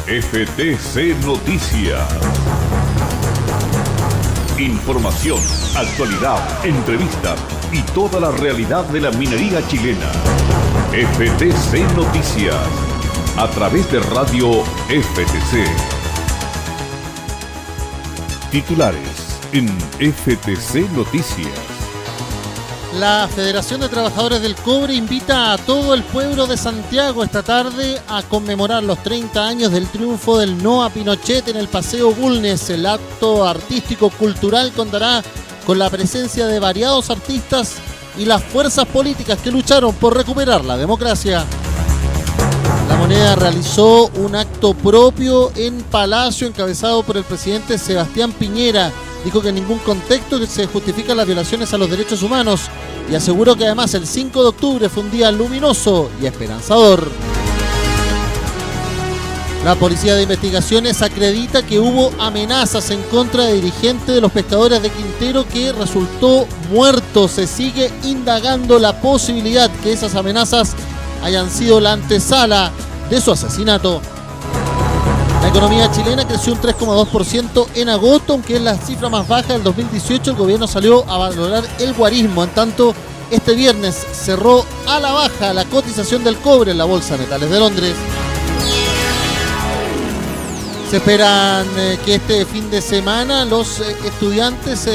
FTC Noticias. Información, actualidad, entrevistas y toda la realidad de la minería chilena. FTC Noticias, a través de Radio FTC. Titulares en FTC Noticias. La Federación de Trabajadores del Cobre invita a todo el pueblo de Santiago esta tarde a conmemorar los 30 años del triunfo del no a Pinochet en el Paseo Bulnes. El acto artístico-cultural contará con la presencia de variados artistas y las fuerzas políticas que lucharon por recuperar la democracia. La Moneda realizó un acto propio en Palacio encabezado por el presidente Sebastián Piñera. Dijo que en ningún contexto se justifican las violaciones a los derechos humanos y aseguró que además el 5 de octubre fue un día luminoso y esperanzador. La Policía de Investigaciones acredita que hubo amenazas en contra de dirigentes de los pescadores de Quintero que resultó muerto. Se sigue indagando la posibilidad que esas amenazas hayan sido la antesala de su asesinato. La economía chilena creció un 3,2% en agosto, aunque es la cifra más baja del 2018. El gobierno salió a valorar el guarismo. En tanto, este viernes cerró a la baja la cotización del cobre en la Bolsa de Metales de Londres. Se esperan que este fin de semana los estudiantes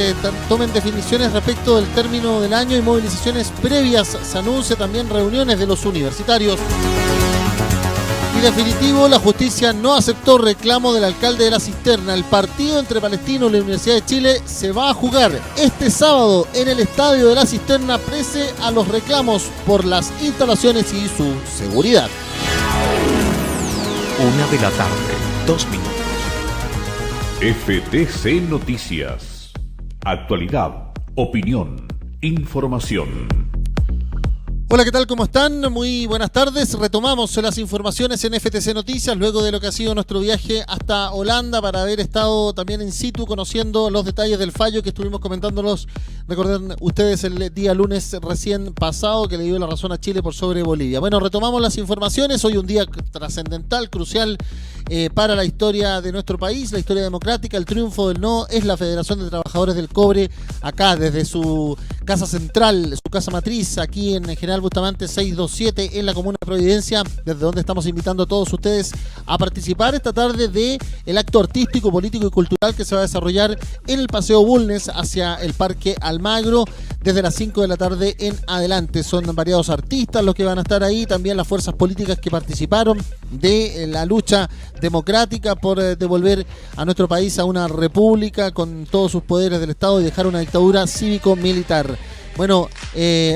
tomen definiciones respecto del término del año y movilizaciones previas. Se anuncia también reuniones de los universitarios. Y definitivo, la justicia no aceptó reclamo del alcalde de La Cisterna. El partido entre Palestino y la Universidad de Chile se va a jugar este sábado en el estadio de La Cisterna, pese a los reclamos por las instalaciones y su seguridad. 1 de la tarde, 2 minutos. FTC Noticias. Actualidad, opinión, información. Hola, ¿qué tal? ¿Cómo están? Muy buenas tardes. Retomamos las informaciones en FTC Noticias luego de lo que ha sido nuestro viaje hasta Holanda para haber estado también in situ conociendo los detalles del fallo que estuvimos comentándolos. Recuerden ustedes el día lunes recién pasado que le dio la razón a Chile por sobre Bolivia. Bueno, retomamos las informaciones. Hoy un día trascendental, crucial para la historia de nuestro país, la historia democrática. El triunfo del no es la Federación de Trabajadores del Cobre, acá desde su casa central, su casa matriz, aquí en General Bustamante 627 en la comuna de Providencia, desde donde estamos invitando a todos ustedes a participar esta tarde de el acto artístico, político y cultural que se va a desarrollar en el Paseo Bulnes hacia el Parque Almagro desde las 5 de la tarde en adelante. Son variados artistas los que van a estar ahí, también las fuerzas políticas que participaron de la lucha democrática por devolver a nuestro país a una república con todos sus poderes del Estado y dejar una dictadura cívico-militar. Bueno,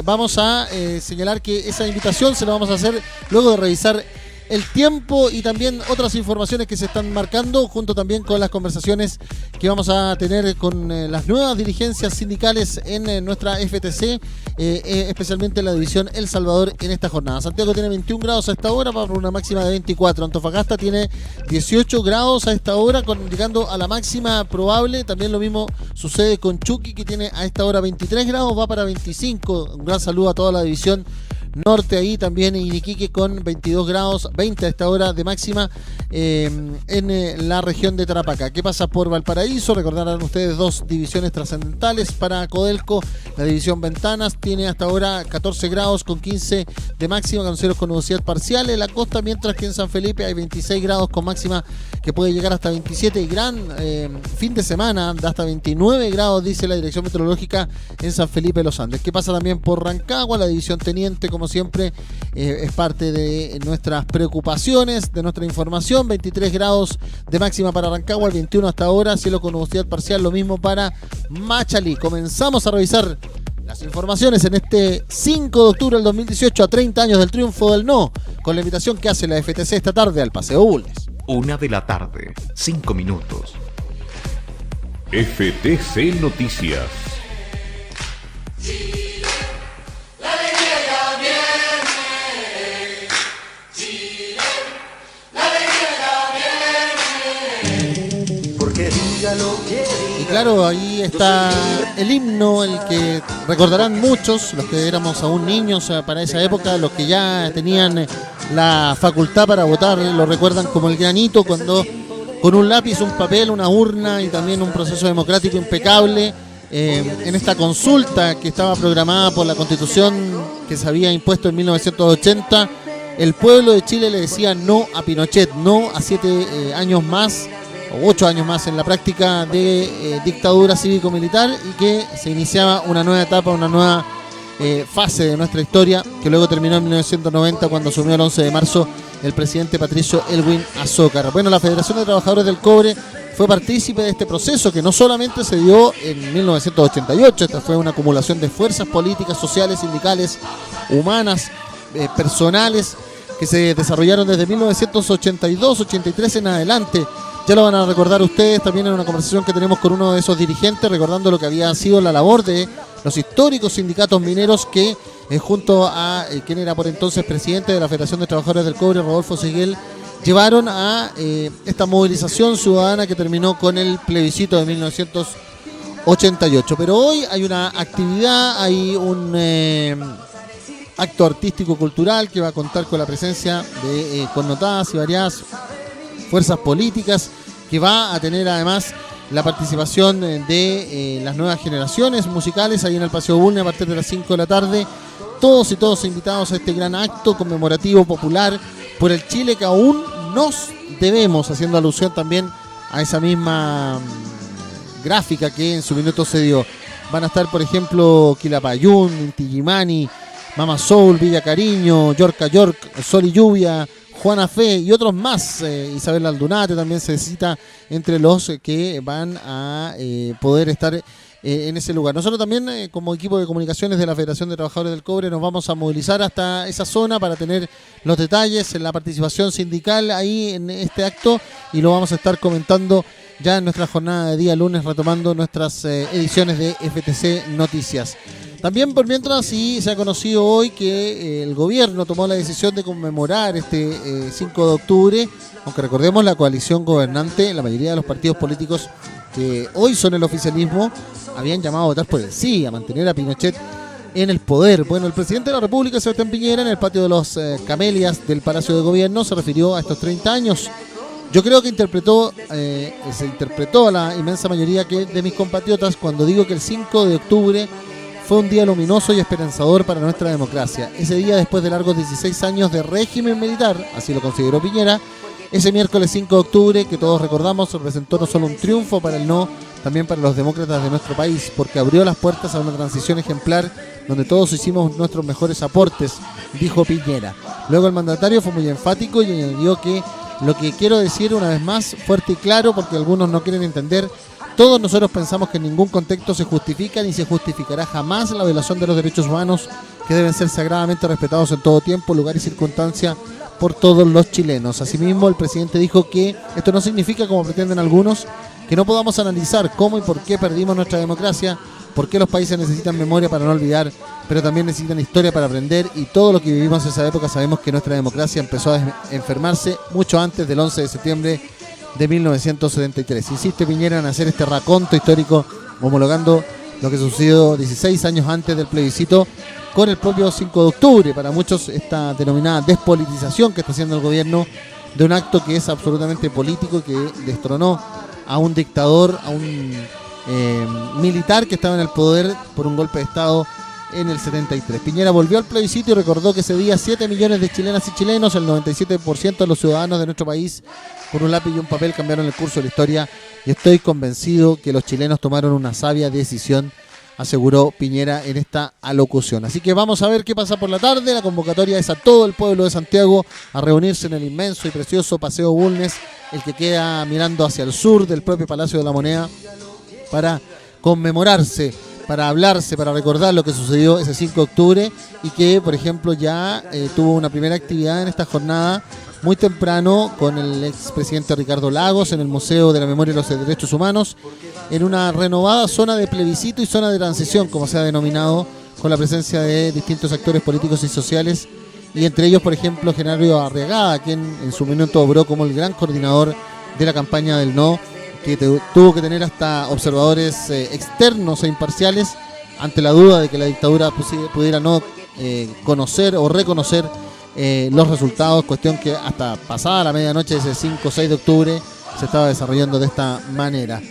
vamos a señalar que esa invitación se la vamos a hacer luego de revisar el tiempo y también otras informaciones que se están marcando, junto también con las conversaciones que vamos a tener con las nuevas dirigencias sindicales en nuestra FTC, especialmente en la división El Salvador en esta jornada. Santiago tiene 21 grados a esta hora, va por una máxima de 24. Antofagasta tiene 18 grados a esta hora, llegando a la máxima probable. También lo mismo sucede con Chuqui, que tiene a esta hora 23 grados, va para 25. Un gran saludo a toda la división norte ahí, también en Iquique con 22 grados, 20 a esta hora de máxima en la región de Tarapacá. ¿Qué pasa por Valparaíso? Recordarán ustedes dos divisiones trascendentales para Codelco. La división Ventanas tiene hasta ahora 14 grados con 15 de máxima, con cielos con nubosidad parcial en la costa, mientras que en San Felipe hay 26 grados con máxima que puede llegar hasta 27 y gran fin de semana de hasta 29 grados, dice la Dirección Meteorológica en San Felipe de los Andes. ¿Qué pasa también por Rancagua? La división Teniente, como siempre, es parte de nuestras preocupaciones, de nuestra información. 23 grados de máxima para Rancagua, 21 hasta ahora, cielo con nubosidad parcial, lo mismo para Machalí. Comenzamos a revisar las informaciones en este 5 de octubre del 2018, a 30 años del triunfo del no, con la invitación que hace la FTC esta tarde al Paseo Bulnes. 1 de la tarde, 5 minutos. FTC Noticias. claro, ahí está el himno, el que recordarán muchos, los que éramos aún niños para esa época, los que ya tenían la facultad para votar, lo recuerdan como el granito, cuando con un lápiz, un papel, una urna y también un proceso democrático impecable, en esta consulta que estaba programada por la Constitución que se había impuesto en 1980, el pueblo de Chile le decía no a Pinochet, no a 7 años más, o 8 años más en la práctica de dictadura cívico-militar, y que se iniciaba una nueva etapa, una nueva fase de nuestra historia, que luego terminó en 1990 cuando asumió el 11 de marzo el presidente Patricio Elwin Azócar. Bueno, la Federación de Trabajadores del Cobre fue partícipe de este proceso que no solamente se dio en 1988, esta fue una acumulación de fuerzas políticas, sociales, sindicales, humanas, personales, que se desarrollaron desde 1982-83 en adelante. Ya lo van a recordar ustedes también en una conversación que tenemos con uno de esos dirigentes, recordando lo que había sido la labor de los históricos sindicatos mineros que, junto a quien era por entonces presidente de la Federación de Trabajadores del Cobre, Rodolfo Seguel, llevaron a esta movilización ciudadana que terminó con el plebiscito de 1988. Pero hoy hay una actividad, hay un acto artístico-cultural que va a contar con la presencia de connotadas y variadas fuerzas políticas, que va a tener además la participación de las nuevas generaciones musicales ahí en el Paseo Bulnes a partir de las 5 de la tarde. Todos y todos invitados a este gran acto conmemorativo popular por el Chile que aún nos debemos, haciendo alusión también a esa misma gráfica que en su minuto se dio. Van a estar, por ejemplo, Quilapayún, Inti Illimani, Mama Soul, Villa Cariño, York, Sol y Lluvia, Juana Fe y otros más. Isabel Aldunate también se cita entre los que van a poder estar en ese lugar. Nosotros también, como equipo de comunicaciones de la Federación de Trabajadores del Cobre, nos vamos a movilizar hasta esa zona para tener los detalles en la participación sindical ahí en este acto, y lo vamos a estar comentando ya en nuestra jornada de día lunes, retomando nuestras ediciones de FTC Noticias. También por mientras sí se ha conocido hoy que el gobierno tomó la decisión de conmemorar este 5 de octubre, aunque recordemos la coalición gobernante, la mayoría de los partidos políticos que hoy son el oficialismo, habían llamado a votar por el sí, a mantener a Pinochet en el poder. Bueno, el presidente de la República, Sebastián Piñera, en el patio de los Camelias del Palacio de Gobierno, se refirió a estos 30 años. Yo creo que se interpretó a la inmensa mayoría de mis compatriotas cuando digo que el 5 de octubre fue un día luminoso y esperanzador para nuestra democracia. Ese día, después de largos 16 años de régimen militar, así lo consideró Piñera, ese miércoles 5 de octubre, que todos recordamos, representó no solo un triunfo para el no, también para los demócratas de nuestro país, porque abrió las puertas a una transición ejemplar donde todos hicimos nuestros mejores aportes, dijo Piñera. Luego el mandatario fue muy enfático y añadió que lo que quiero decir una vez más, fuerte y claro, porque algunos no quieren entender, todos nosotros pensamos que en ningún contexto se justifica ni se justificará jamás la violación de los derechos humanos, que deben ser sagradamente respetados en todo tiempo, lugar y circunstancia por todos los chilenos. Asimismo, el presidente dijo que esto no significa, como pretenden algunos, que no podamos analizar cómo y por qué perdimos nuestra democracia, por qué los países necesitan memoria para no olvidar, pero también necesitan historia para aprender, y todo lo que vivimos en esa época sabemos que nuestra democracia empezó a enfermarse mucho antes del 11 de septiembre de 1973. Insiste Piñera en hacer este raconto histórico, homologando lo que sucedió 16 años antes del plebiscito con el propio 5 de octubre. Para muchos, esta denominada despolitización que está haciendo el gobierno de un acto que es absolutamente político, que destronó a un dictador, a un militar que estaba en el poder por un golpe de Estado en el 73. Piñera volvió al plebiscito y recordó que ese día 7 millones de chilenas y chilenos, el 97% de los ciudadanos de nuestro país, con un lápiz y un papel cambiaron el curso de la historia, y estoy convencido que los chilenos tomaron una sabia decisión, aseguró Piñera en esta alocución. Así que vamos a ver qué pasa por la tarde. La convocatoria es a todo el pueblo de Santiago a reunirse en el inmenso y precioso Paseo Bulnes, el que queda mirando hacia el sur del propio Palacio de la Moneda, para conmemorarse, para hablarse, para recordar lo que sucedió ese 5 de octubre, y que, por ejemplo, ya tuvo una primera actividad en esta jornada muy temprano con el expresidente Ricardo Lagos en el Museo de la Memoria y los Derechos Humanos, en una renovada zona de plebiscito y zona de transición, como se ha denominado, con la presencia de distintos actores políticos y sociales, y entre ellos, por ejemplo, Genaro Arriagada, quien en su minuto obró como el gran coordinador de la campaña del no, que tuvo que tener hasta observadores externos e imparciales ante la duda de que la dictadura pudiera no conocer o reconocer los resultados, cuestión que hasta pasada la medianoche de ese 5 o 6 de octubre se estaba desarrollando de esta manera.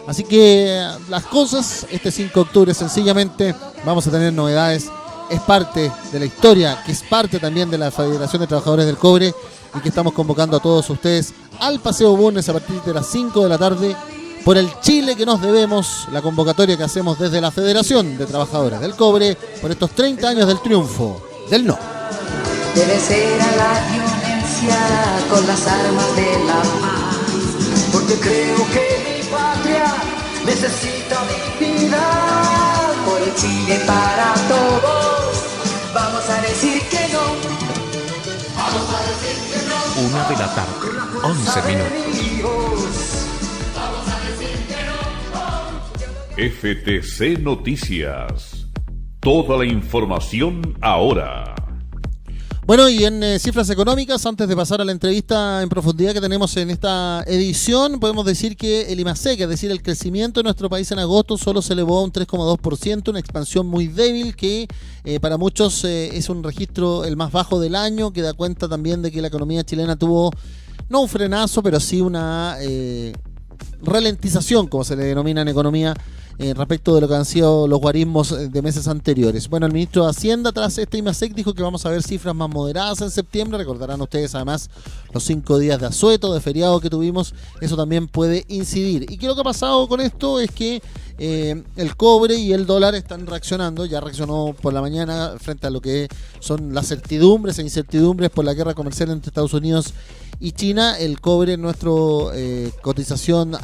Así que las cosas, este 5 de octubre sencillamente vamos a tener novedades, es parte de la historia, que es parte también de la Federación de Trabajadores del Cobre, y que estamos convocando a todos ustedes al Paseo Bulnes a partir de las 5 de la tarde por el Chile que nos debemos, la convocatoria que hacemos desde la Federación de Trabajadores del Cobre por estos 30 años del triunfo del no. Debe ser a la violencia con las armas de la paz, porque creo que mi patria necesita dignidad. Por el Chile para todos, vamos a decir que no. Vamos a decir que no. 1 de la tarde, 11 minutos. FTC Noticias. Toda la información ahora. Bueno, y en cifras económicas, antes de pasar a la entrevista en profundidad que tenemos en esta edición, podemos decir que el IMASEC, es decir, el crecimiento de nuestro país en agosto, solo se elevó a un 3,2%, una expansión muy débil que para muchos es un registro el más bajo del año, que da cuenta también de que la economía chilena tuvo, no un frenazo, pero sí una ralentización, como se le denomina en economía, respecto de lo que han sido los guarismos de meses anteriores. Bueno, el ministro de Hacienda, tras este IMASEC, dijo que vamos a ver cifras más moderadas en septiembre. Recordarán ustedes además los 5 días de asueto, de feriado que tuvimos, eso también puede incidir. Y que lo que ha pasado con esto es que el cobre y el dólar están reaccionando, ya reaccionó por la mañana frente a lo que son las certidumbres e incertidumbres por la guerra comercial entre Estados Unidos y China. El cobre, nuestra cotización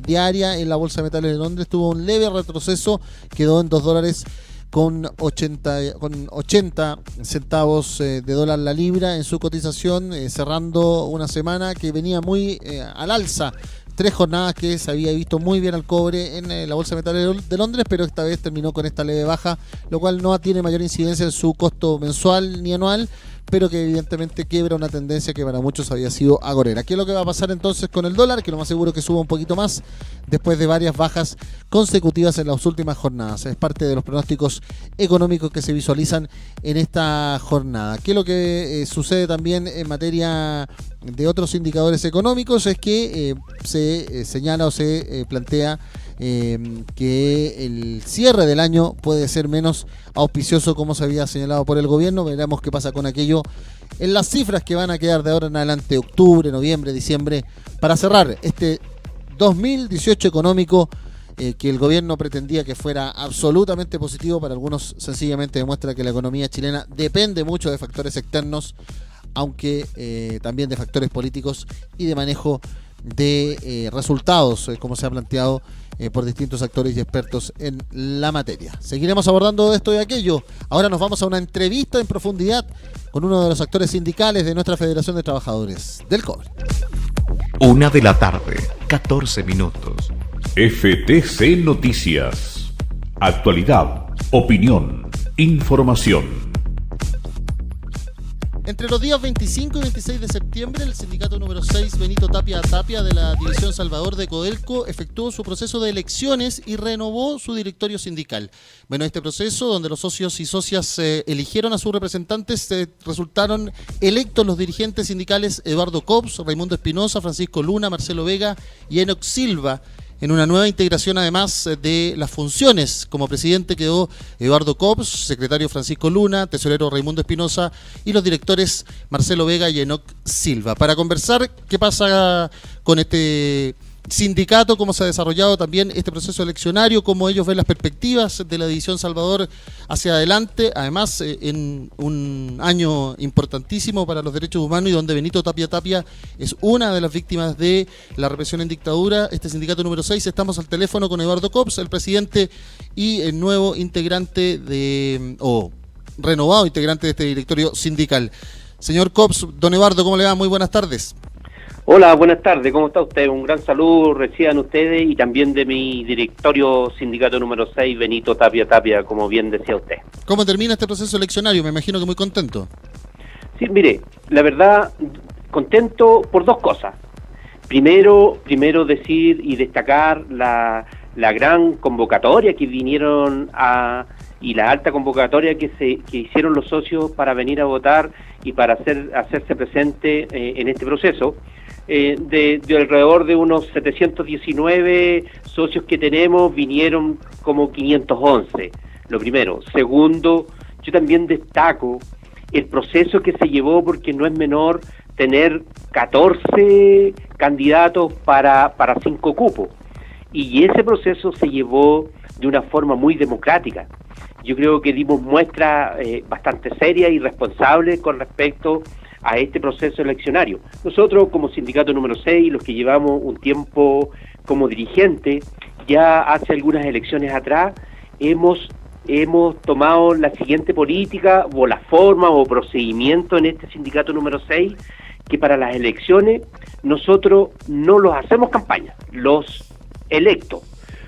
diaria en la Bolsa de Metales de Londres, tuvo un leve retroceso, quedó en $2 con 80 centavos de dólar la libra en su cotización, cerrando una semana que venía muy al alza. 3 jornadas que se había visto muy bien al cobre en la Bolsa de Metales de Londres, pero esta vez terminó con esta leve baja, lo cual no tiene mayor incidencia en su costo mensual ni anual, pero que evidentemente quiebra una tendencia que para muchos había sido agorera. ¿Qué es lo que va a pasar entonces con el dólar? Que lo más seguro que suba un poquito más después de varias bajas consecutivas en las últimas jornadas. Es parte de los pronósticos económicos que se visualizan en esta jornada. ¿Qué es lo que sucede también en materia de otros indicadores económicos? Es que se señala o se plantea que el cierre del año puede ser menos auspicioso como se había señalado por el gobierno. Veremos qué pasa con aquello en las cifras que van a quedar de ahora en adelante, octubre, noviembre, diciembre, para cerrar este 2018 económico que el gobierno pretendía que fuera absolutamente positivo. Para algunos sencillamente demuestra que la economía chilena depende mucho de factores externos, aunque también de factores políticos y de manejo de resultados, como se ha planteado por distintos actores y expertos en la materia. Seguiremos abordando esto y aquello. Ahora nos vamos a una entrevista en profundidad con uno de los actores sindicales de nuestra Federación de Trabajadores del Cobre. 1 de la tarde, 14 minutos. FTC Noticias. Actualidad, opinión, información. Entre los días 25 y 26 de septiembre, el sindicato número 6, Benito Tapia Tapia, de la División Salvador de Codelco, efectuó su proceso de elecciones y renovó su directorio sindical. Bueno, este proceso, donde los socios y socias eligieron a sus representantes, resultaron electos los dirigentes sindicales Eduardo Cops, Raimundo Espinosa, Francisco Luna, Marcelo Vega y Enoch Silva. En una nueva integración, además de las funciones, como presidente quedó Eduardo Cops, secretario Francisco Luna, tesorero Raimundo Espinosa y los directores Marcelo Vega y Enoch Silva. Para conversar qué pasa con este sindicato, cómo se ha desarrollado también este proceso eleccionario, cómo ellos ven las perspectivas de la División Salvador hacia adelante, además en un año importantísimo para los derechos humanos y donde Benito Tapia Tapia es una de las víctimas de la represión en dictadura. Este sindicato número 6, estamos al teléfono con Eduardo Cops, el presidente y el nuevo integrante renovado integrante de este directorio sindical. Señor Cops, don Eduardo, ¿cómo le va? Muy buenas tardes. Hola, buenas tardes, ¿cómo está usted? Un gran saludo reciban ustedes y también de mi directorio sindicato número 6, Benito Tapia Tapia, como bien decía usted. ¿Cómo termina este proceso eleccionario? Me imagino que muy contento. Sí, mire, la verdad, contento por dos cosas. Primero decir y destacar la gran convocatoria que vinieron y la alta convocatoria que hicieron los socios para venir a votar y para hacerse presente en este proceso. De alrededor de unos 719 socios que tenemos, vinieron como 511, lo primero. Segundo, yo también destaco el proceso que se llevó, porque no es menor tener 14 candidatos para 5 cupos, y ese proceso se llevó de una forma muy democrática. Yo creo que dimos muestra bastante seria y responsable con respecto a este proceso eleccionario. Nosotros, como sindicato número 6, los que llevamos un tiempo como dirigente, ya hace algunas elecciones atrás, hemos tomado la siguiente política, o la forma o procedimiento en este sindicato número 6, que para las elecciones nosotros no los hacemos campaña, los electos.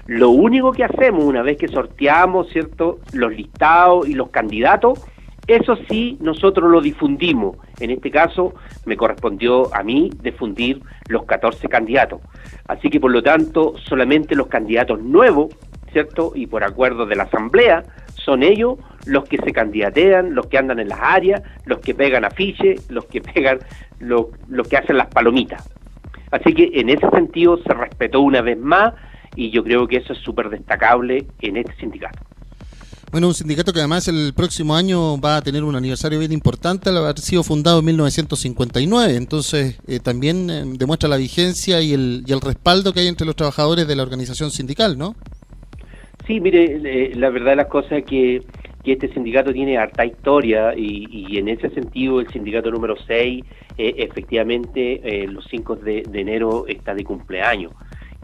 Lo único que hacemos, una vez que sorteamos, ¿cierto?, los listados y los candidatos, eso sí, nosotros lo difundimos. En este caso, me correspondió a mí difundir los 14 candidatos. Así que, por lo tanto, solamente los candidatos nuevos, ¿cierto?, y por acuerdo de la Asamblea, son ellos los que se candidatean, los que andan en las áreas, los que pegan afiches, los que pegan, los que hacen las palomitas. Así que, en ese sentido, se respetó una vez más, y yo creo que eso es súper destacable en este sindicato. Bueno, un sindicato que además el próximo año va a tener un aniversario bien importante al haber sido fundado en 1959, entonces también demuestra la vigencia y el respaldo que hay entre los trabajadores de la organización sindical, ¿no? Sí, mire, la verdad de las cosas es que este sindicato tiene harta historia, y en ese sentido el sindicato número 6 efectivamente los 5 de enero está de cumpleaños,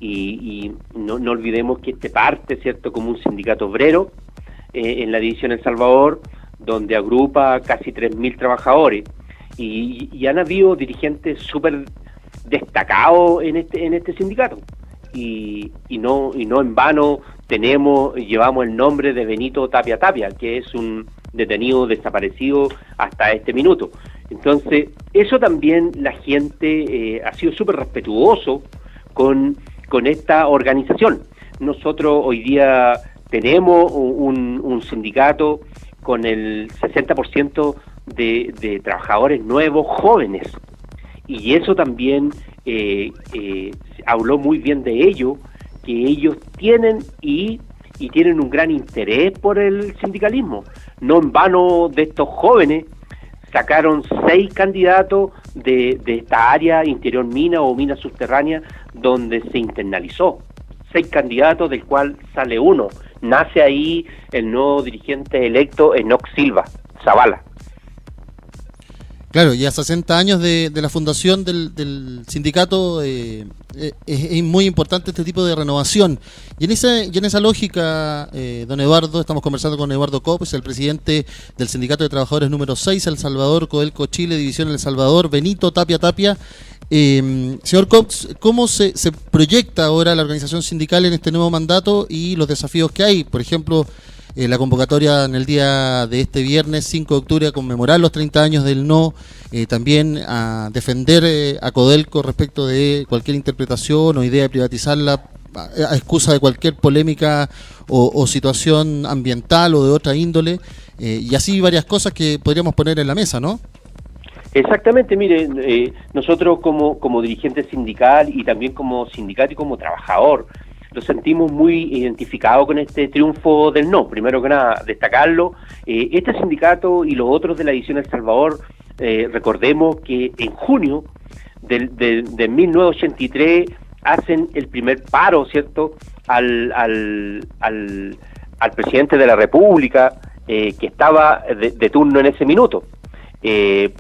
y no olvidemos que este parte, ¿cierto?, como un sindicato obrero en la división El Salvador, donde agrupa casi 3.000 trabajadores, y han habido dirigentes súper destacados en este sindicato, y no en vano llevamos el nombre de Benito Tapia, que es un detenido desaparecido hasta este minuto. Entonces, eso también la gente ha sido súper respetuoso con esta organización. Nosotros hoy día tenemos un sindicato con el 60% de trabajadores nuevos, jóvenes, y eso también habló muy bien de ello, que ellos tienen y tienen un gran interés por el sindicalismo. No en vano, de estos jóvenes sacaron 6 candidatos de esta área, Interior Mina o Mina Subterránea, donde se internalizó. 6 candidatos, del cual sale uno. Nace ahí el nuevo dirigente electo, Enoc Silva Zavala. Claro, y a 60 años de la fundación del sindicato es muy importante este tipo de renovación. Y en esa lógica, don Eduardo, estamos conversando con Eduardo Cops, el presidente del Sindicato de Trabajadores número 6, El Salvador, Codelco Chile, División El Salvador, Benito Tapia. Señor Cops, ¿cómo se proyecta ahora la organización sindical en este nuevo mandato y los desafíos que hay? Por ejemplo, la convocatoria en el día de este viernes 5 de octubre a conmemorar los 30 años del no, también a defender a Codelco respecto de cualquier interpretación o idea de privatizarla a excusa de cualquier polémica o situación ambiental o de otra índole, y así varias cosas que podríamos poner en la mesa, ¿no? Exactamente, mire, nosotros como dirigente sindical y también como sindicato y como trabajador, lo sentimos muy identificado con este triunfo del no. Primero que nada, destacarlo. Este sindicato y los otros de la división El Salvador, recordemos que en junio de 1983 hacen el primer paro, ¿cierto?, al presidente de la República, que estaba de turno en ese minuto.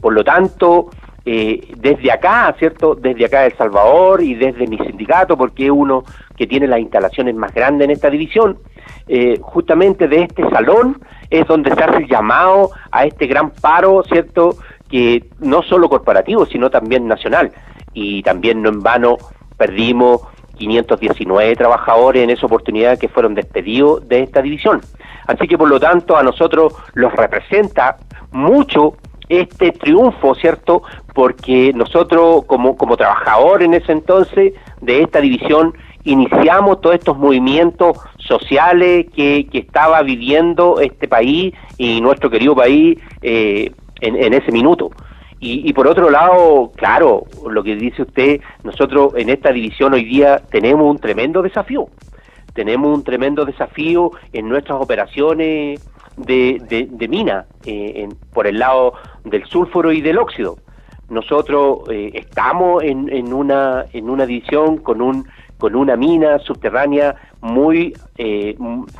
Por lo tanto, desde acá, ¿cierto?, desde acá de El Salvador y desde mi sindicato, porque es uno que tiene las instalaciones más grandes en esta división, justamente de este salón es donde se hace el llamado a este gran paro, ¿cierto?, que no solo corporativo, sino también nacional, y también no en vano perdimos 519 trabajadores en esa oportunidad que fueron despedidos de esta división. Así que, por lo tanto, a nosotros los representa mucho este triunfo, ¿cierto? Porque nosotros como trabajador en ese entonces de esta división iniciamos todos estos movimientos sociales que estaba viviendo este país y nuestro querido país en ese minuto. Y por otro lado, claro, lo que dice usted, nosotros en esta división hoy día tenemos un tremendo desafío. Tenemos un tremendo desafío en nuestras operaciones de mina, por el lado del sulfuro y del óxido. Nosotros estamos en una división con una mina subterránea muy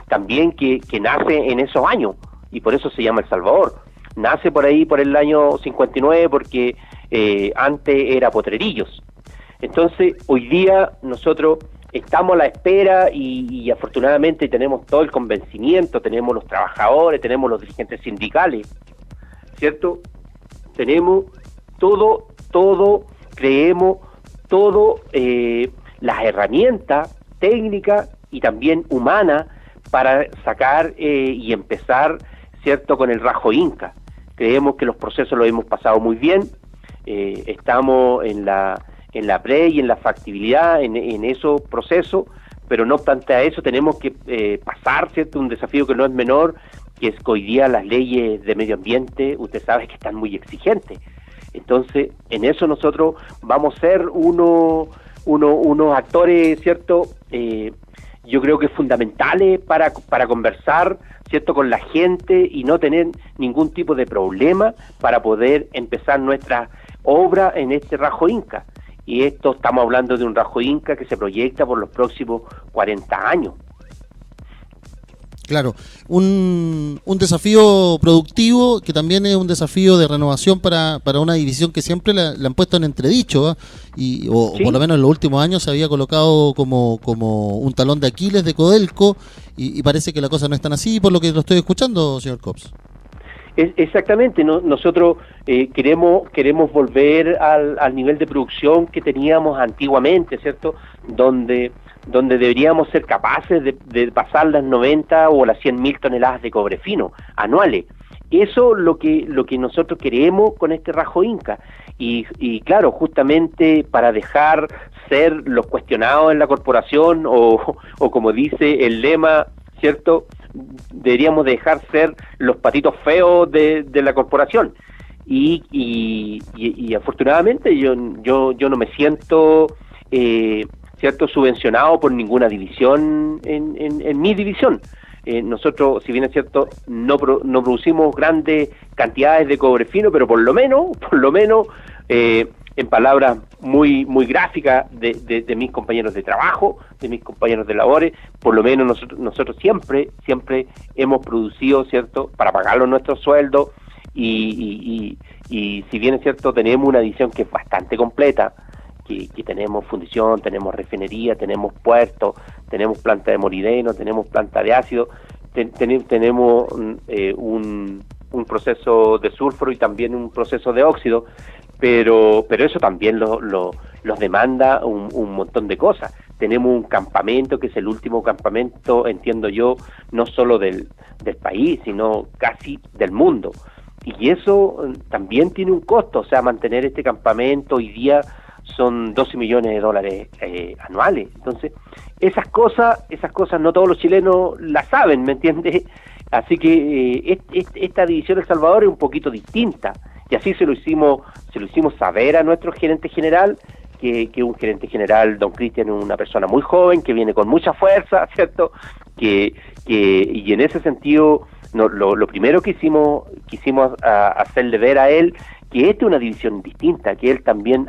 también que nace en esos años, y por eso se llama El Salvador. Nace por ahí por el año 59 porque antes era Potrerillos. Entonces hoy día nosotros estamos a la espera y afortunadamente tenemos todo el convencimiento, tenemos los trabajadores, tenemos los dirigentes sindicales, ¿cierto? Tenemos todo, creemos, las herramientas técnicas y también humanas para sacar y empezar, ¿cierto?, con el rajo Inca. Creemos que los procesos los hemos pasado muy bien, estamos en la pre y en la factibilidad en esos procesos, pero no obstante a eso tenemos que pasar, ¿cierto?, un desafío que no es menor, que es que hoy día las leyes de medio ambiente, usted sabe que están muy exigentes. Entonces, en eso nosotros vamos a ser unos actores, ¿cierto?, yo creo que fundamentales para conversar, ¿cierto?, con la gente y no tener ningún tipo de problema para poder empezar nuestra obra en este rajo Inca. Y esto estamos hablando de un rajo Inca que se proyecta por los próximos 40 años. Claro, un desafío productivo que también es un desafío de renovación para una división que siempre la han puesto en entredicho, ¿eh? O por lo menos en los últimos años se había colocado como un talón de Aquiles de Codelco y parece que la cosa no es tan así por lo que lo estoy escuchando, señor Cops. Exactamente, nosotros queremos volver al nivel de producción que teníamos antiguamente, ¿cierto? Donde deberíamos ser capaces de pasar las 90 o las 100.000 toneladas de cobre fino anuales. Eso es lo que nosotros queremos con este rajo Inca. Y claro, justamente para dejar ser los cuestionados en la corporación o como dice el lema, ¿cierto?, deberíamos dejar ser los patitos feos de la corporación. Y afortunadamente yo no me siento cierto subvencionado por ninguna división en mi división. Nosotros, si bien es cierto, no producimos grandes cantidades de cobre fino, pero por lo menos en palabras muy gráficas de mis compañeros de trabajo, de mis compañeros de labores, por lo menos nosotros siempre hemos producido, ¿cierto?, para pagarlos nuestros sueldos y si bien es cierto, tenemos una división que es bastante completa, que tenemos fundición, tenemos refinería, tenemos puerto, tenemos planta de molibdeno, tenemos planta de ácido, tenemos un proceso de sulfuro y también un proceso de óxido, pero eso también los demanda un montón de cosas. Tenemos un campamento que es el último campamento, entiendo yo, no solo del país, sino casi del mundo. Y eso también tiene un costo, o sea, mantener este campamento hoy día son $12 millones anuales. Entonces, esas cosas no todos los chilenos las saben, ¿me entiendes? Así que esta división El Salvador es un poquito distinta, y así se lo hicimos saber a nuestro gerente general, que un gerente general, don Cristian, es una persona muy joven, que viene con mucha fuerza, ¿cierto? Y en ese sentido, lo primero que quisimos hacerle ver a él, que esta es una división distinta, que él también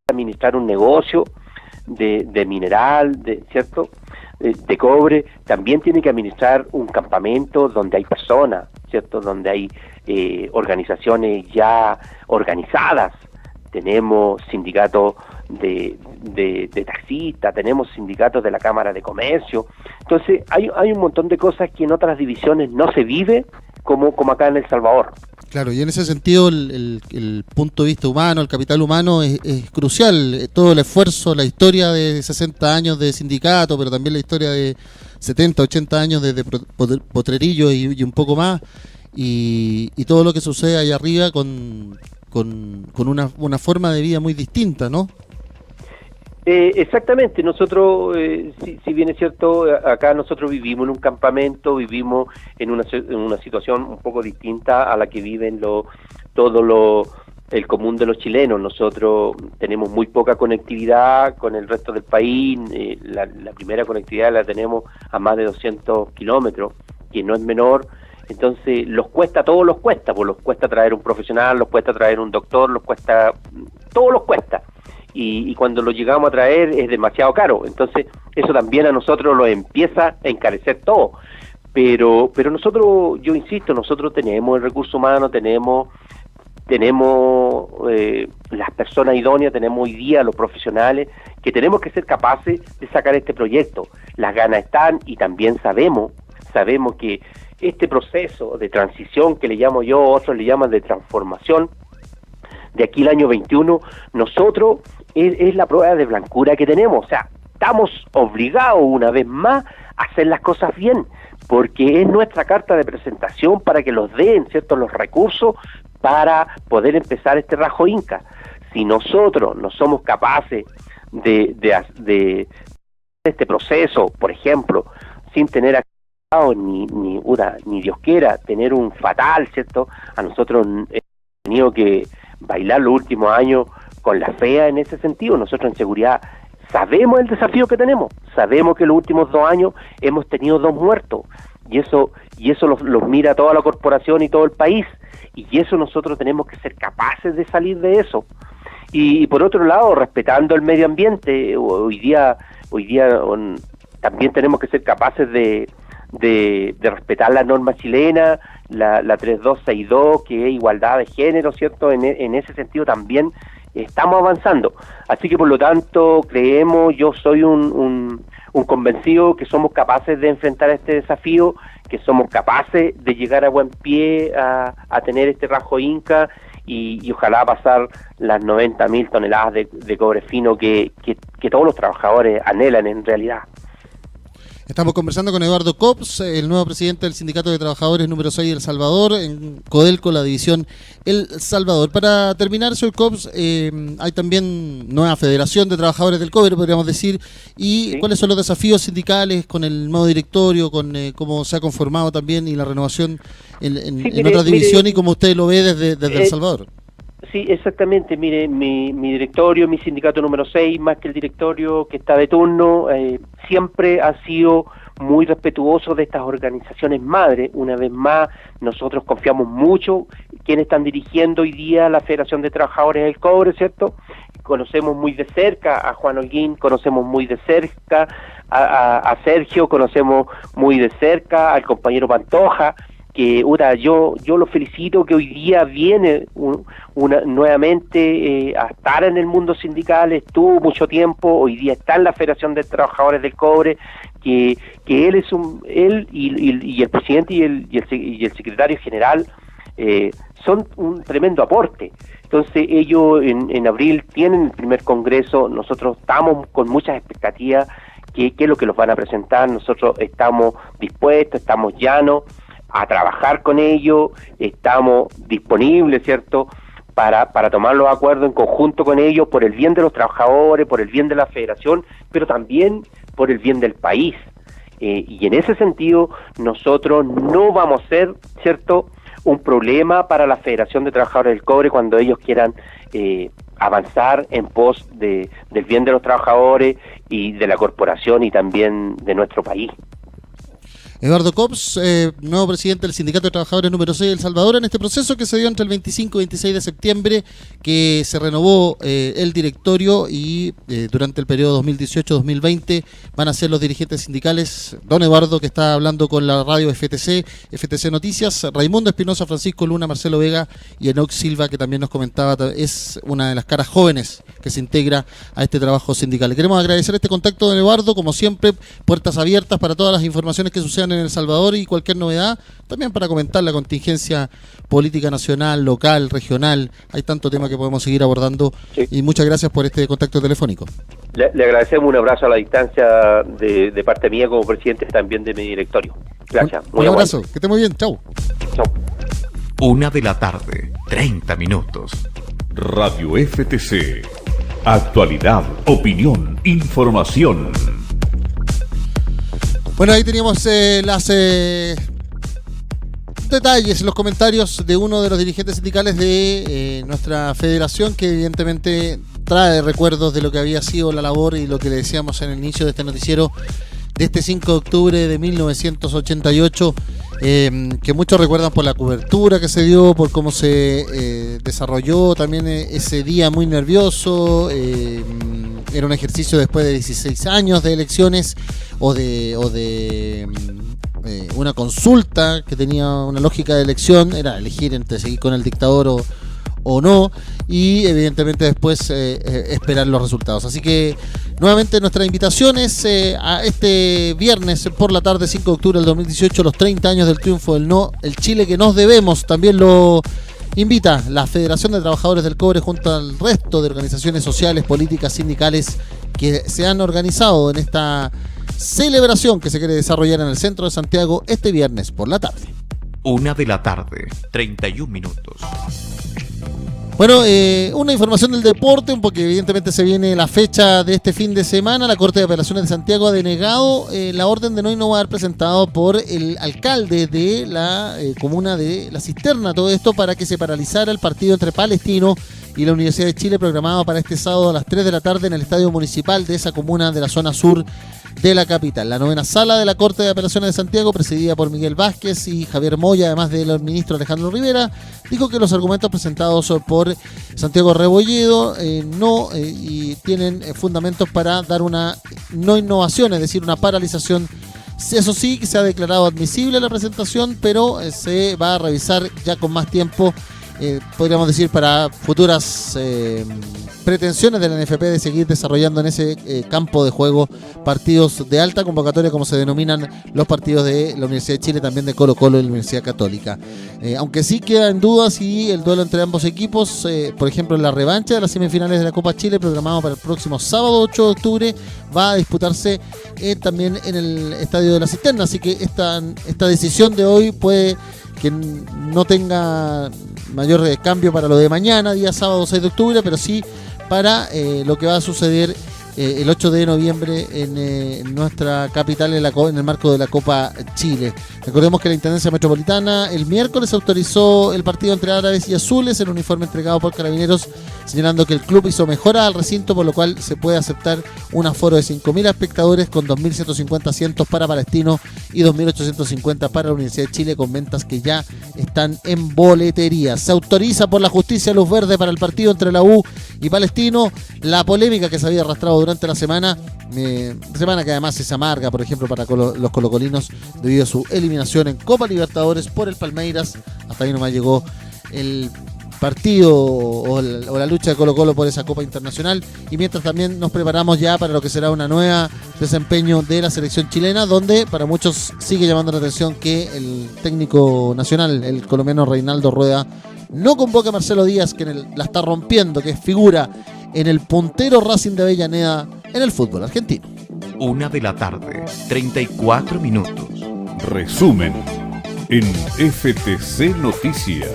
administrar un negocio de mineral, ¿cierto?, de cobre, también tiene que administrar un campamento donde hay personas, ¿cierto?, donde hay organizaciones ya organizadas. Tenemos sindicatos de taxistas, tenemos sindicatos de la Cámara de Comercio. Entonces hay un montón de cosas que en otras divisiones no se vive como acá en El Salvador. Claro, y en ese sentido el punto de vista humano, el capital humano es crucial. Todo el esfuerzo, la historia de 60 años de sindicato, pero también la historia de 70, 80 años de Potrerillo y un poco más, y todo lo que sucede allá arriba con una forma de vida muy distinta, ¿no? Exactamente, nosotros, si bien es cierto, acá nosotros vivimos en un campamento, vivimos en una situación un poco distinta a la que viven el común de los chilenos. Nosotros tenemos muy poca conectividad con el resto del país, la primera conectividad la tenemos a más de 200 kilómetros, que no es menor. Entonces todo los cuesta, pues los cuesta traer un profesional, los cuesta traer un doctor, todo los cuesta. Y cuando lo llegamos a traer es demasiado caro, entonces eso también a nosotros lo empieza a encarecer todo, pero nosotros, yo insisto, nosotros tenemos el recurso humano, tenemos las personas idóneas, tenemos hoy día los profesionales que tenemos que ser capaces de sacar este proyecto. Las ganas están, y también sabemos que este proceso de transición, que le llamo yo, otros le llaman de transformación, de aquí al año 21, nosotros es la prueba de blancura que tenemos. O sea, estamos obligados una vez más a hacer las cosas bien, porque es nuestra carta de presentación para que los den, ¿cierto?, los recursos para poder empezar este rajo Inca. Si nosotros no somos capaces de este proceso, por ejemplo, sin tener ni Dios quiera tener un fatal, ¿cierto? A nosotros hemos tenido que bailar los últimos años con la fea en ese sentido. Nosotros en seguridad sabemos el desafío que tenemos, sabemos que los últimos 2 años hemos tenido 2 muertos, y eso los mira toda la corporación y todo el país, y eso nosotros tenemos que ser capaces de salir de eso. Y por otro lado, respetando el medio ambiente, hoy día también tenemos que ser capaces de respetar la norma chilena, la 3262, que es igualdad de género, ¿cierto? En ese sentido también estamos avanzando. Así que por lo tanto yo soy un convencido que somos capaces de enfrentar este desafío, que somos capaces de llegar a buen pie a tener este rajo Inca y ojalá pasar las 90.000 toneladas de cobre fino que todos los trabajadores anhelan en realidad. Estamos conversando con Eduardo Cops, el nuevo presidente del Sindicato de Trabajadores número 6 de El Salvador, en Codelco, la división El Salvador. Para terminar, señor Cops, hay también nueva Federación de Trabajadores del Cobre, podríamos decir, y sí. ¿Cuáles son los desafíos sindicales con el nuevo directorio, con cómo se ha conformado también y la renovación en otras divisiones y cómo usted lo ve desde El Salvador? Sí, exactamente. Mire, mi directorio, mi sindicato número 6, más que el directorio que está de turno, siempre ha sido muy respetuoso de estas organizaciones madres. Una vez más, nosotros confiamos mucho quienes están dirigiendo hoy día la Federación de Trabajadores del Cobre, ¿cierto? Conocemos muy de cerca a Juan Holguín, conocemos muy de cerca a Sergio, conocemos muy de cerca al compañero Pantoja, que yo lo felicito, que hoy día viene nuevamente a estar en el mundo sindical, estuvo mucho tiempo, hoy día está en la Federación de Trabajadores del Cobre, que él y el presidente y el secretario general son un tremendo aporte. Entonces ellos en abril tienen el primer congreso, nosotros estamos con muchas expectativas, qué es lo que los van a presentar. Nosotros estamos dispuestos, estamos llanos a trabajar con ellos, estamos disponibles, ¿cierto?, para tomar los acuerdos en conjunto con ellos por el bien de los trabajadores, por el bien de la federación, pero también por el bien del país. Y en ese sentido, nosotros no vamos a ser, ¿cierto?, un problema para la Federación de Trabajadores del Cobre cuando ellos quieran avanzar en pos del bien de los trabajadores y de la corporación y también de nuestro país. Eduardo Cops, nuevo presidente del Sindicato de Trabajadores número 6 de El Salvador, en este proceso que se dio entre el 25 y 26 de septiembre, que se renovó el directorio y durante el periodo 2018-2020 van a ser los dirigentes sindicales, don Eduardo, que está hablando con la radio FTC Noticias, Raimundo Espinosa, Francisco Luna, Marcelo Vega y Enoc Silva, que también nos comentaba, es una de las caras jóvenes que se integra a este trabajo sindical. Le queremos agradecer este contacto, don Eduardo, como siempre, puertas abiertas para todas las informaciones que sucedan en El Salvador y cualquier novedad, también para comentar la contingencia política nacional, local, regional. Hay tanto tema que podemos seguir abordando, sí. Y muchas gracias por este contacto telefónico. Le agradecemos, un abrazo a la distancia de parte mía como presidente también de mi directorio. Gracias. Un abrazo, que esté muy bien, chau. Chau. 1:30 p.m. Radio FTC. Actualidad, opinión, información. Bueno, ahí teníamos los detalles, los comentarios de uno de los dirigentes sindicales de nuestra federación, que evidentemente trae recuerdos de lo que había sido la labor y lo que le decíamos en el inicio de este noticiero de este 5 de octubre de 1988, que muchos recuerdan por la cobertura que se dio, por cómo se desarrolló también ese día muy nervioso. Era un ejercicio después de 16 años de elecciones o de una consulta que tenía una lógica de elección, era elegir entre seguir con el dictador o no, y evidentemente después esperar los resultados. Así que nuevamente nuestra invitación es a este viernes por la tarde, 5 de octubre del 2018, los 30 años del triunfo del no, el Chile que nos debemos. También lo invita la Federación de Trabajadores del Cobre junto al resto de organizaciones sociales, políticas, sindicales que se han organizado en esta celebración que se quiere desarrollar en el centro de Santiago este viernes por la tarde. 1:31 p.m. Bueno, una información del deporte, porque evidentemente se viene la fecha de este fin de semana. La Corte de Apelaciones de Santiago ha denegado la orden de no innovar presentado por el alcalde de la comuna de La Cisterna. Todo esto para que se paralizara el partido entre Palestino y la Universidad de Chile, programado para este sábado a las 3 de la tarde en el estadio municipal de esa comuna de la zona sur de la capital. La novena sala de la Corte de Apelaciones de Santiago, presidida por Miguel Vázquez y Javier Moya, además del ministro Alejandro Rivera, dijo que los argumentos presentados por Santiago Rebolledo y tienen fundamentos para dar una no innovación, es decir, una paralización. Eso sí, se ha declarado admisible la presentación, pero se va a revisar ya con más tiempo, podríamos decir, para futuras pretensiones de la NFP de seguir desarrollando en ese campo de juego partidos de alta convocatoria, como se denominan los partidos de la Universidad de Chile, también de Colo-Colo y la Universidad Católica. Aunque sí queda en duda si el duelo entre ambos equipos, por ejemplo, la revancha de las semifinales de la Copa Chile, programado para el próximo sábado 8 de octubre, va a disputarse también en el Estadio de la Cisterna. Así que esta decisión de hoy puede que no tenga mayor cambio para lo de mañana, día sábado 6 de octubre, pero sí para lo que va a suceder el 8 de noviembre en nuestra capital en el marco de la Copa Chile. Recordemos que la Intendencia Metropolitana el miércoles autorizó el partido entre árabes y azules en un informe entregado por Carabineros, señalando que el club hizo mejoras al recinto, por lo cual se puede aceptar un aforo de 5.000 espectadores con 2.150 asientos para Palestino y 2.850 para la Universidad de Chile, con ventas que ya están en boletería. Se autoriza por la justicia luz verde para el partido entre la U y Palestino. La polémica que se había arrastrado durante la semana que además es amarga, por ejemplo, para los colocolinos debido a su eliminación en Copa Libertadores por el Palmeiras. Hasta ahí nomás llegó el partido o la lucha de Colo-Colo por esa Copa Internacional, y mientras también nos preparamos ya para lo que será una nueva desempeño de la selección chilena, donde para muchos sigue llamando la atención que el técnico nacional, el colombiano Reinaldo Rueda, no convoca a Marcelo Díaz, que la está rompiendo, que es figura en el puntero Racing de Avellaneda en el fútbol argentino. 1:34 p.m. Resumen en FTC Noticias.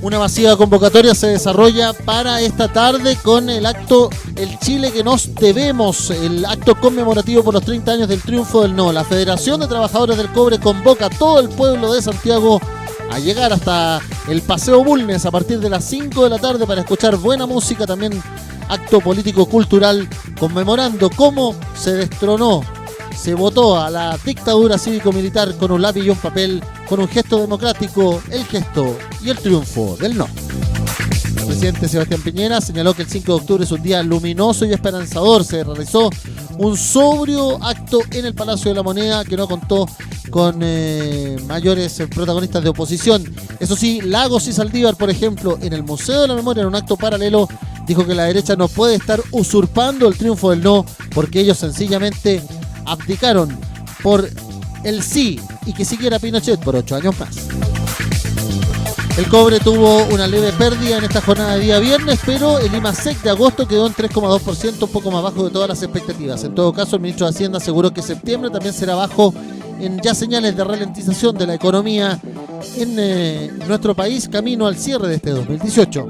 Una masiva convocatoria se desarrolla para esta tarde con el acto El Chile que nos debemos, el acto conmemorativo por los 30 años del triunfo del no. La Federación de Trabajadores del Cobre convoca a todo el pueblo de Santiago a llegar hasta el Paseo Bulnes a partir de las 5 de la tarde para escuchar buena música, también acto político-cultural conmemorando cómo se destronó, se votó a la dictadura cívico-militar con un lápiz y un papel, con un gesto democrático, el gesto y el triunfo del no. El presidente Sebastián Piñera señaló que el 5 de octubre es un día luminoso y esperanzador. Se realizó un sobrio acto en el Palacio de la Moneda que no contó con mayores protagonistas de oposición. Eso sí, Lagos y Saldívar, por ejemplo, en el Museo de la Memoria, en un acto paralelo, dijo que la derecha no puede estar usurpando el triunfo del no, porque ellos sencillamente abdicaron por el sí y que siguiera Pinochet por 8 años más. El cobre tuvo una leve pérdida en esta jornada de día viernes, pero el IMASEC de agosto quedó en 3,2%, un poco más bajo de todas las expectativas. En todo caso, el ministro de Hacienda aseguró que septiembre también será bajo, en ya señales de ralentización de la economía en nuestro país camino al cierre de este 2018.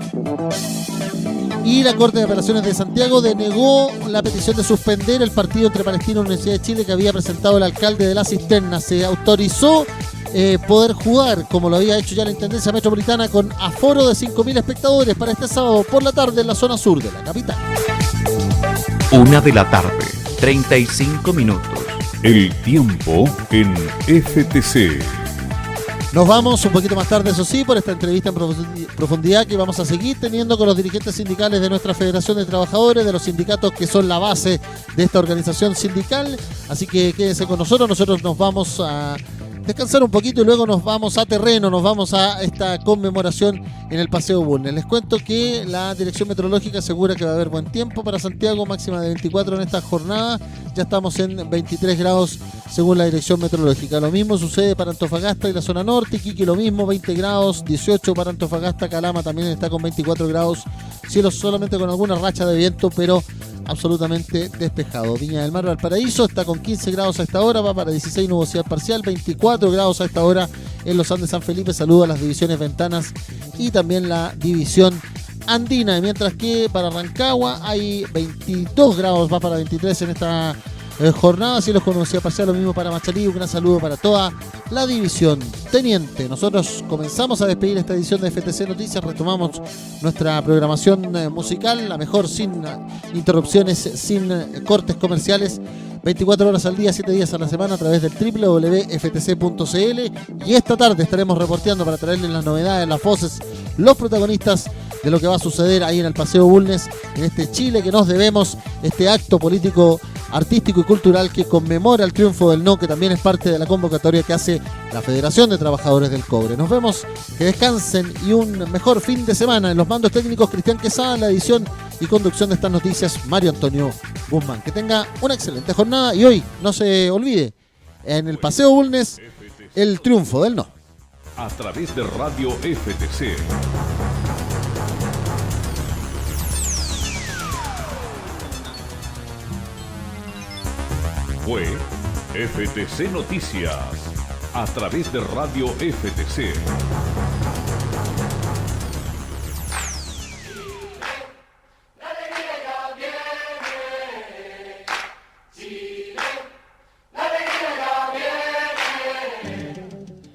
Y la Corte de Apelaciones de Santiago denegó la petición de suspender el partido entre Palestino y Universidad de Chile que había presentado el alcalde de La Cisterna. Se autorizó poder jugar, como lo había hecho ya la Intendencia Metropolitana, con aforo de 5.000 espectadores para este sábado por la tarde en la zona sur de la capital. 1 de la tarde, 35 minutos. El tiempo en FTC. Nos vamos un poquito más tarde, eso sí, por esta entrevista en profundidad que vamos a seguir teniendo con los dirigentes sindicales de nuestra Federación de Trabajadores, de los sindicatos que son la base de esta organización sindical. Así que quédense con nosotros nos vamos a descansar un poquito y luego nos vamos a terreno, nos vamos a esta conmemoración en el Paseo Bulnes. Les cuento que la Dirección Meteorológica asegura que va a haber buen tiempo para Santiago, máxima de 24 en esta jornada. Ya estamos en 23 grados según la Dirección Meteorológica. Lo mismo sucede para Antofagasta y la zona norte, Iquique lo mismo, 20 grados, 18 para Antofagasta, Calama también está con 24 grados, cielos solamente con alguna racha de viento, pero absolutamente despejado. Viña del Mar, Valparaíso está con 15 grados a esta hora, va para 16, nubosidad parcial, 24 grados a esta hora en los Andes San Felipe. Saludo a las divisiones Ventanas y también la división andina, mientras que para Rancagua hay 22 grados, va para 23 en esta jornada, cielos con nubosidad parcial, lo mismo para Machalí. Un gran saludo para toda la división teniente. Nosotros comenzamos a despedir esta edición de FTC Noticias, retomamos nuestra programación musical, la mejor, sin interrupciones, sin cortes comerciales, 24 horas al día, 7 días a la semana a través del www.ftc.cl, y esta tarde estaremos reporteando para traerles las novedades, las voces, los protagonistas de lo que va a suceder ahí en el Paseo Bulnes, en este Chile que nos debemos, este acto político, artístico y cultural que conmemora el triunfo del no, que también es parte de la convocatoria que hace la Federación de Trabajadores del Cobre. Nos vemos, que descansen y un mejor fin de semana. En los mandos técnicos, Cristian Quesada, en la edición y conducción de estas noticias, Mario Antonio Guzmán. Que tenga una excelente jornada y hoy, no se olvide, en el Paseo Bulnes, el triunfo del no. A través de Radio FTC. Fue FTC Noticias, a través de Radio FTC.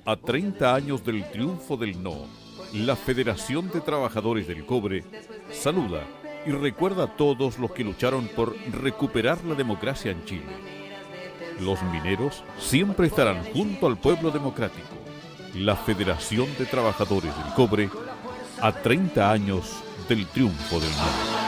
A 30 años del triunfo del no, la Federación de Trabajadores del Cobre saluda y recuerda a todos los que lucharon por recuperar la democracia en Chile. Los mineros siempre estarán junto al pueblo democrático. La Federación de Trabajadores del Cobre, a 30 años del triunfo del no.